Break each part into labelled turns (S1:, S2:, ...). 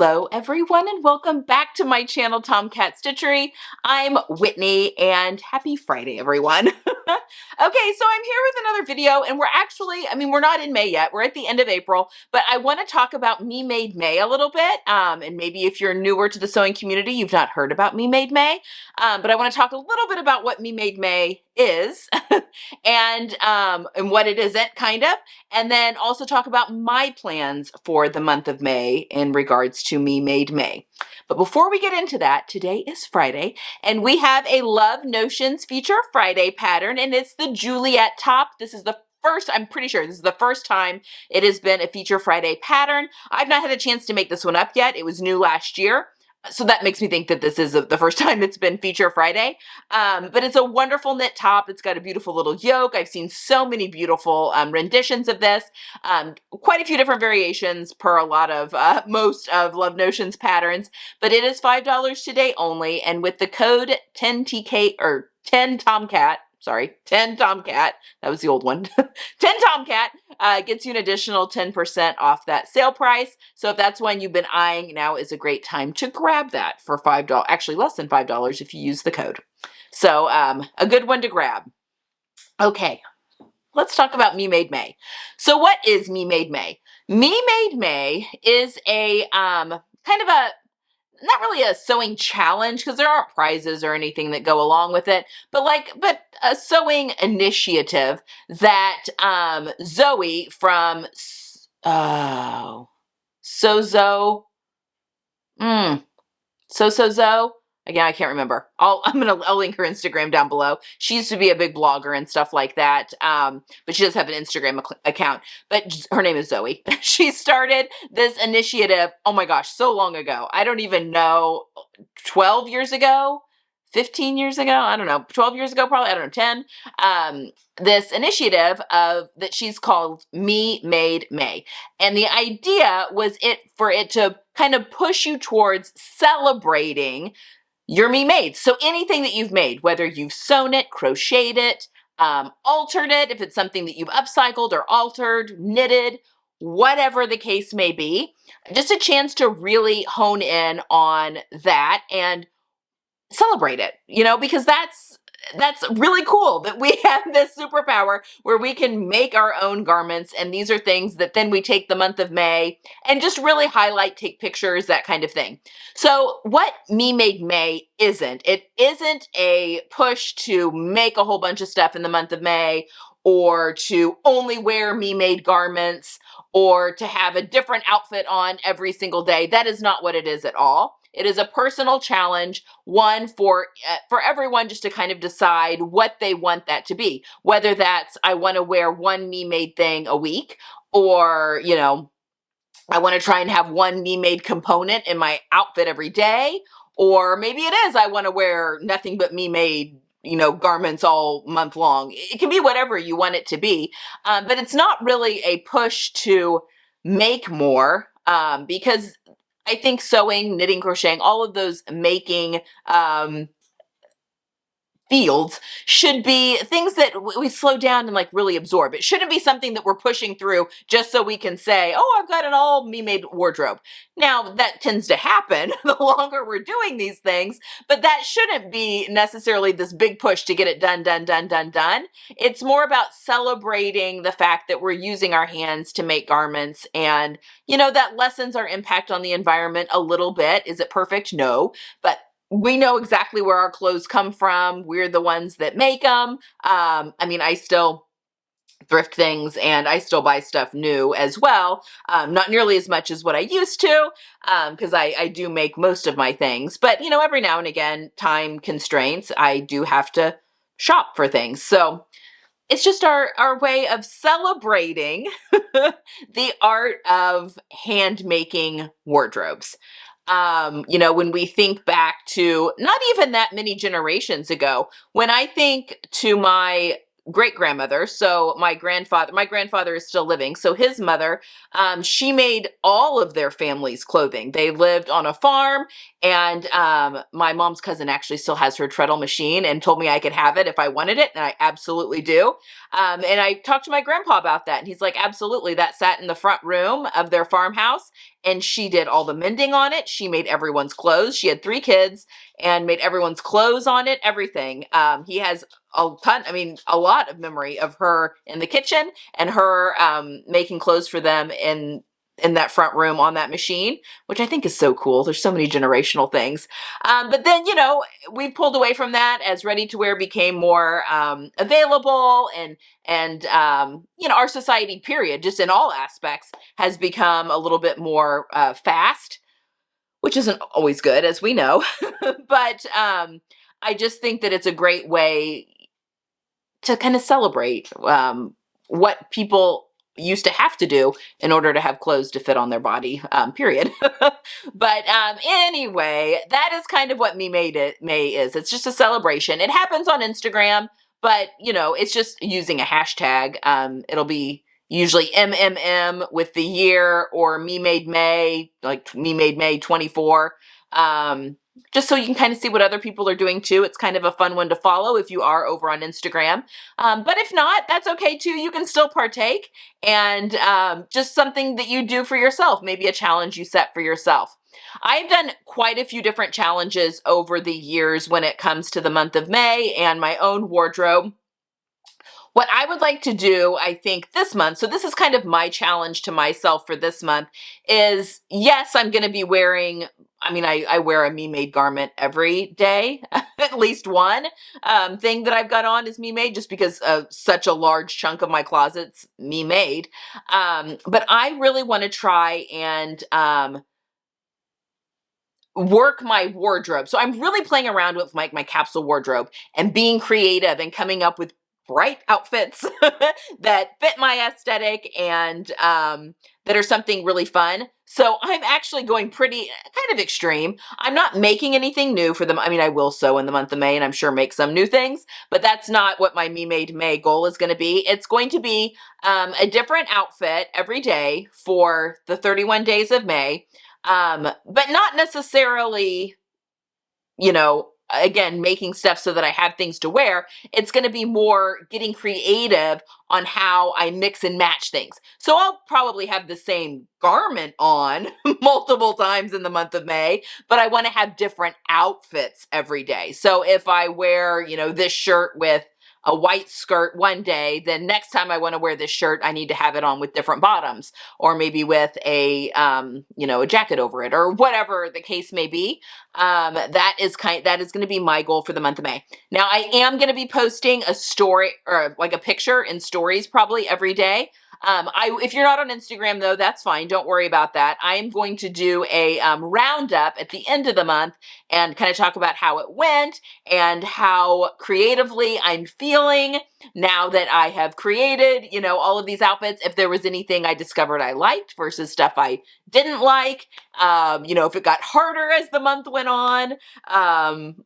S1: Hello, everyone, and welcome back to my channel, Tomcat Stitchery. I'm Whitney, and happy Friday, everyone. Okay, so I'm here with another video, and we're not in May yet. We're at the end of April, but I want to talk about Me Made May a little bit. And maybe if you're newer to the sewing community, you've not heard about Me Made May. But I want to talk a little bit about what Me Made May is and what it isn't, kind of. And then also talk about my plans for the month of May in regards to Me Made May. But before we get into that, today is Friday, and we have a Love Notions Feature Friday pattern, and it's the Juliet top. I'm pretty sure this is the first time it has been a Feature Friday pattern. I've not had a chance to make this one up yet. It was new last year. So that makes me think that this is the first time it's been Feature Friday. But it's a wonderful knit top. It's got a beautiful little yoke. I've seen so many beautiful renditions of this. Quite a few different variations per a lot of most of Love Notions patterns. But it is $5 today only. And with the code 10TK or 10Tomcat, 10 Tomcat, that was the old one, 10 Tomcat, gets you an additional 10% off that sale price. So if that's one you've been eyeing, now is a great time to grab that for $5, actually less than $5 if you use the code. So a good one to grab. Okay, let's talk about Me Made May. So what is Me Made May? Me Made May is a kind of a not really a sewing challenge because there aren't prizes or anything that go along with it, but a sewing initiative that Zoe from Sozo Zoe. Again, I can't remember. I'll link her Instagram down below. She used to be a big blogger and stuff like that, but she does have an Instagram account. But her name is Zoe. She started this initiative, oh my gosh, so long ago. I don't even know, 12 years ago? 15 years ago? I don't know. 12 years ago, probably. I don't know, 10. This initiative that she's called Me Made May. And the idea was for it to kind of push you towards celebrating your Me Made. So anything that you've made, whether you've sewn it, crocheted it, altered it, if it's something that you've upcycled or altered, knitted, whatever the case may be, just a chance to really hone in on that and celebrate it, because that's really cool that we have this superpower where we can make our own garments. And these are things that then we take the month of May and just really highlight, take pictures, that kind of thing. So what Me Made May isn't, it isn't a push to make a whole bunch of stuff in the month of May, or to only wear Me Made garments, or to have a different outfit on every single day. That is not what it is at all. It is a personal challenge, one for everyone just to kind of decide what they want that to be. Whether that's, I want to wear one Me Made thing a week, or, I want to try and have one Me Made component in my outfit every day. Or maybe it is, I want to wear nothing but Me Made garments all month long. It can be whatever you want it to be. But it's not really a push to make more, because I think sewing, knitting, crocheting, all of those making fields should be things that we slow down and really absorb. It shouldn't be something that we're pushing through just so we can say, oh, I've got an all Me Made wardrobe. Now, that tends to happen the longer we're doing these things, but that shouldn't be necessarily this big push to get it done, done, done, done, done. It's more about celebrating the fact that we're using our hands to make garments, and, that lessens our impact on the environment a little bit. Is it perfect? No, but we know exactly where our clothes come from. We're the ones that make them. I still thrift things, and I still buy stuff new as well. Not nearly as much as what I used to, because I do make most of my things. But, every now and again, time constraints, I do have to shop for things. So it's just our way of celebrating the art of hand making wardrobes. When we think back to not even that many generations ago, when I think to my great grandmother. So my grandfather is still living. So his mother, she made all of their family's clothing. They lived on a farm, and my mom's cousin actually still has her treadle machine and told me I could have it if I wanted it, and I absolutely do. And I talked to my grandpa about that, and he's like, absolutely. That sat in the front room of their farmhouse, and she did all the mending on it. She made everyone's clothes. She had 3 kids and made everyone's clothes on it, everything. He has a lot of memory of her in the kitchen and her making clothes for them in that front room on that machine, which I think is so cool. There's so many generational things. But then, we pulled away from that as ready to wear became more available, and our society, period, just in all aspects, has become a little bit more fast, which isn't always good, as we know. But I just think that it's a great way to kind of celebrate what people used to have to do in order to have clothes to fit on their body, period. But anyway, that is kind of what May is. It's just a celebration. It happens on Instagram, but it's just using a hashtag. It'll be usually MMM with the year, or Me Made May, like Me Made May 24. Just so you can kind of see what other people are doing too. It's kind of a fun one to follow if you are over on Instagram. But if not, that's okay too. You can still partake, and just something that you do for yourself, maybe a challenge you set for yourself. I've done quite a few different challenges over the years when it comes to the month of May and my own wardrobe. What I would like to do, I think, this month, so this is kind of my challenge to myself for this month, is yes, I'm going to be wearing, I wear a Me Made garment every day, at least one thing that I've got on is Me Made, just because such a large chunk of my closet's Me Made. But I really want to try and work my wardrobe. So I'm really playing around with my capsule wardrobe and being creative and coming up with bright outfits that fit my aesthetic, and that are something really fun. So I'm actually going pretty kind of extreme. I'm not making anything new for them. I will sew in the month of May, and I'm sure make some new things, but that's not what my Me Made May goal is going to be. It's going to be a different outfit every day for the 31 days of May. But not necessarily, again, making stuff so that I have things to wear. It's going to be more getting creative on how I mix and match things. So I'll probably have the same garment on multiple times in the month of May, but I want to have different outfits every day. So if I wear, this shirt with a white skirt one day, then next time I want to wear this shirt, I need to have it on with different bottoms, or maybe with a jacket over it, or whatever the case may be. That is going to be my goal for the month of May. Now, I am going to be posting a story, or like a picture in stories, probably every day. If you're not on Instagram, though, that's fine. Don't worry about that. I am going to do a roundup at the end of the month and kind of talk about how it went and how creatively I'm feeling now that I have created, all of these outfits. If there was anything I discovered I liked versus stuff I didn't like, if it got harder as the month went on,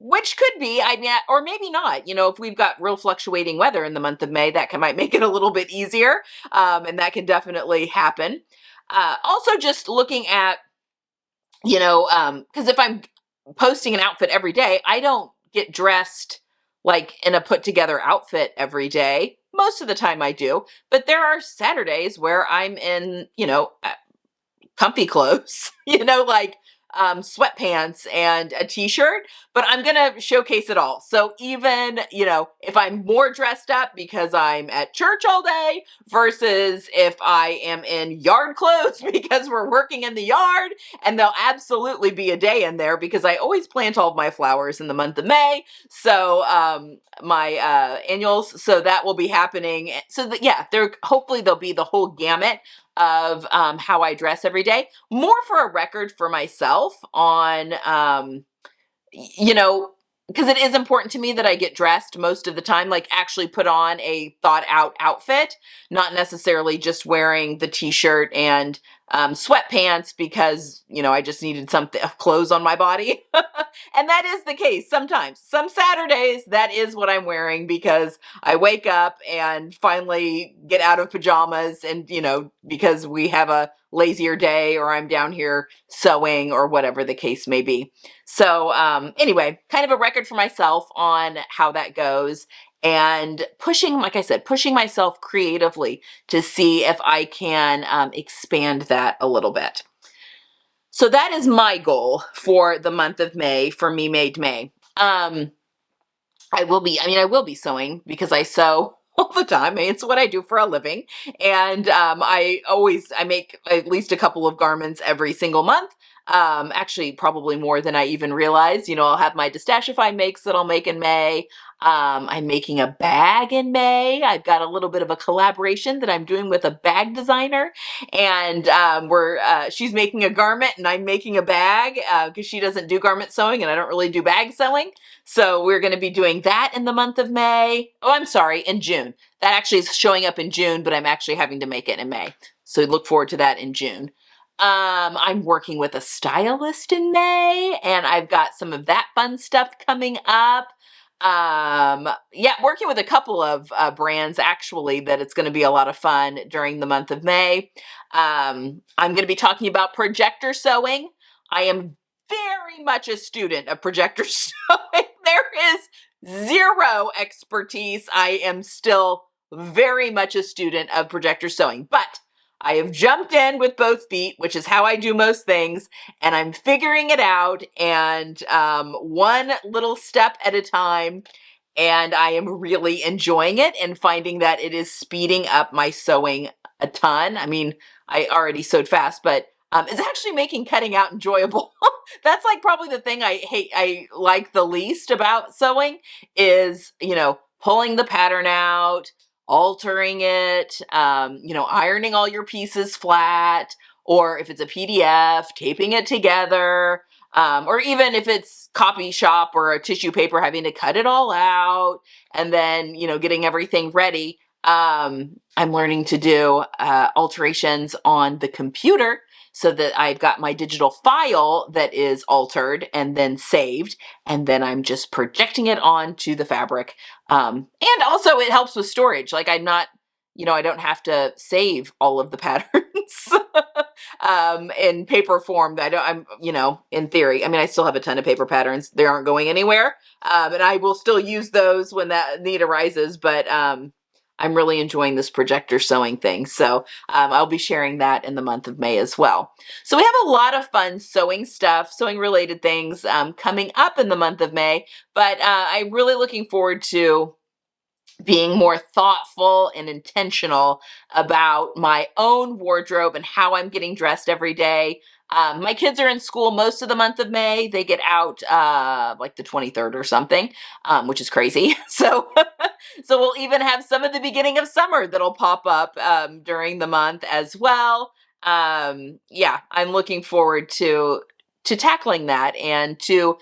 S1: which could be, or maybe not. If we've got real fluctuating weather in the month of May, that might make it a little bit easier. And that can definitely happen. Also, just looking at, because if I'm posting an outfit every day, I don't get dressed like in a put together outfit every day. Most of the time I do, but there are Saturdays where I'm in, comfy clothes, like sweatpants and a t-shirt, but I'm going to showcase it all. So even, if I'm more dressed up because I'm at church all day versus if I am in yard clothes because we're working in the yard, and there'll absolutely be a day in there because I always plant all of my flowers in the month of May. So, my annuals, so that will be happening. So that, yeah, hopefully there'll be the whole gamut of how I dress every day. More for a record for myself on, because it is important to me that I get dressed most of the time, like actually put on a thought out outfit, not necessarily just wearing the t-shirt and sweatpants because, I just needed something of clothes on my body. And that is the case sometimes. Some Saturdays, that is what I'm wearing because I wake up and finally get out of pajamas and, because we have a lazier day or I'm down here sewing or whatever the case may be. So, anyway, kind of a record for myself on how that goes and pushing, like I said, pushing myself creatively to see if I can expand that a little bit. So that is my goal for the month of May for Me Made May. I will be sewing because I sew all the time. It's what I do for a living. And I make at least a couple of garments every single month. Actually, probably more than I even realize. I'll have my Destashify makes that I'll make in May. I'm making a bag in May. I've got a little bit of a collaboration that I'm doing with a bag designer, and she's making a garment and I'm making a bag because she doesn't do garment sewing and I don't really do bag sewing. So we're going to be doing that in the month of May. Oh, I'm sorry, in June. That actually is showing up in June, but I'm actually having to make it in May. So look forward to that in June. I'm working with a stylist in May, and I've got some of that fun stuff coming up. Working with a couple of brands actually that it's going to be a lot of fun during the month of May. I'm going to be talking about projector sewing. I am very much a student of projector sewing. There is zero expertise. I am still very much a student of projector sewing, but I have jumped in with both feet, which is how I do most things, and I'm figuring it out, and one little step at a time, and I am really enjoying it and finding that it is speeding up my sewing a ton. I mean, I already sewed fast, but it's actually making cutting out enjoyable. That's like probably the thing I like the least about sewing is, pulling the pattern out, altering it, ironing all your pieces flat, or if it's a PDF, taping it together, or even if it's copy shop or a tissue paper, having to cut it all out and then, getting everything ready. I'm learning to do alterations on the computer so that I've got my digital file that is altered and then saved, and then I'm just projecting it onto the fabric. And also it helps with storage. Like I'm not, I don't have to save all of the patterns in paper form. In theory, I still have a ton of paper patterns. They aren't going anywhere. And I will still use those when that need arises, but I'm really enjoying this projector sewing thing. So I'll be sharing that in the month of May as well. So we have a lot of fun sewing stuff, sewing related things coming up in the month of May, but I'm really looking forward to being more thoughtful and intentional about my own wardrobe and how I'm getting dressed every day. My kids are in school most of the month of May. They get out like the 23rd or something, which is crazy. So, so we'll even have some of the beginning of summer that'll pop up during the month as well. I'm looking forward to tackling that and to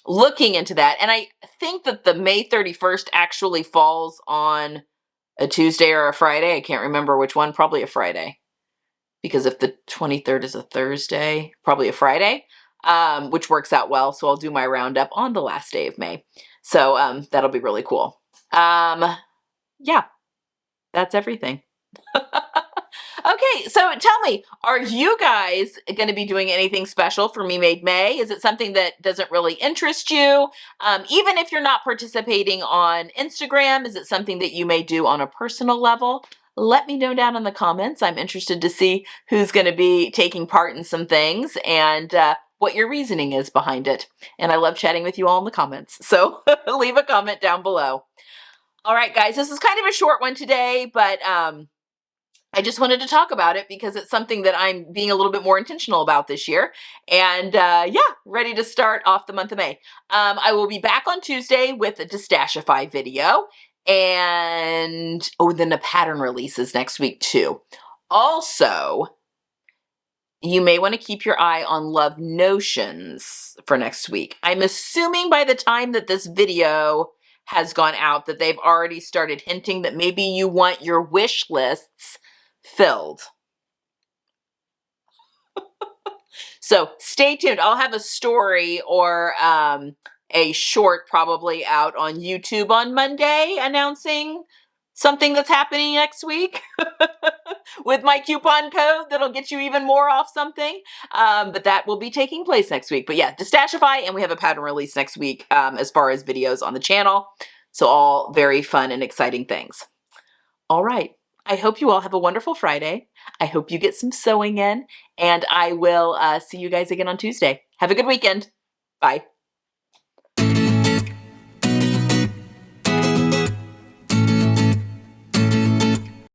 S1: looking into that. And I think that the May 31st actually falls on a Tuesday or a Friday. I can't remember which one, probably a Friday. Because if the 23rd is a Thursday, probably a Friday, which works out well. So I'll do my roundup on the last day of May. So that'll be really cool. That's everything. Okay, so tell me, are you guys going to be doing anything special for Me Made May? Is it something that doesn't really interest you? Even if you're not participating on Instagram, is it something that you may do on a personal level? Let me know down in the comments. I'm interested to see who's going to be taking part in some things and what your reasoning is behind it. And I love chatting with you all in the comments. So leave a comment down below. All right, guys, this is kind of a short one today, but I just wanted to talk about it because it's something that I'm being a little bit more intentional about this year. And ready to start off the month of May. I will be back on Tuesday with a Destashify video. And, then the pattern releases next week too. Also, you may want to keep your eye on Love Notions for next week. I'm assuming by the time that this video has gone out that they've already started hinting that maybe you want your wish lists filled. So stay tuned. I'll have a story or a short probably out on YouTube on Monday announcing something that's happening next week with my coupon code that'll get you even more off something. But that will be taking place next week. But yeah, Destashify, and we have a pattern release next week as far as videos on the channel. So all very fun and exciting things. All right. I hope you all have a wonderful Friday. I hope you get some sewing in, and I will see you guys again on Tuesday. Have a good weekend. Bye.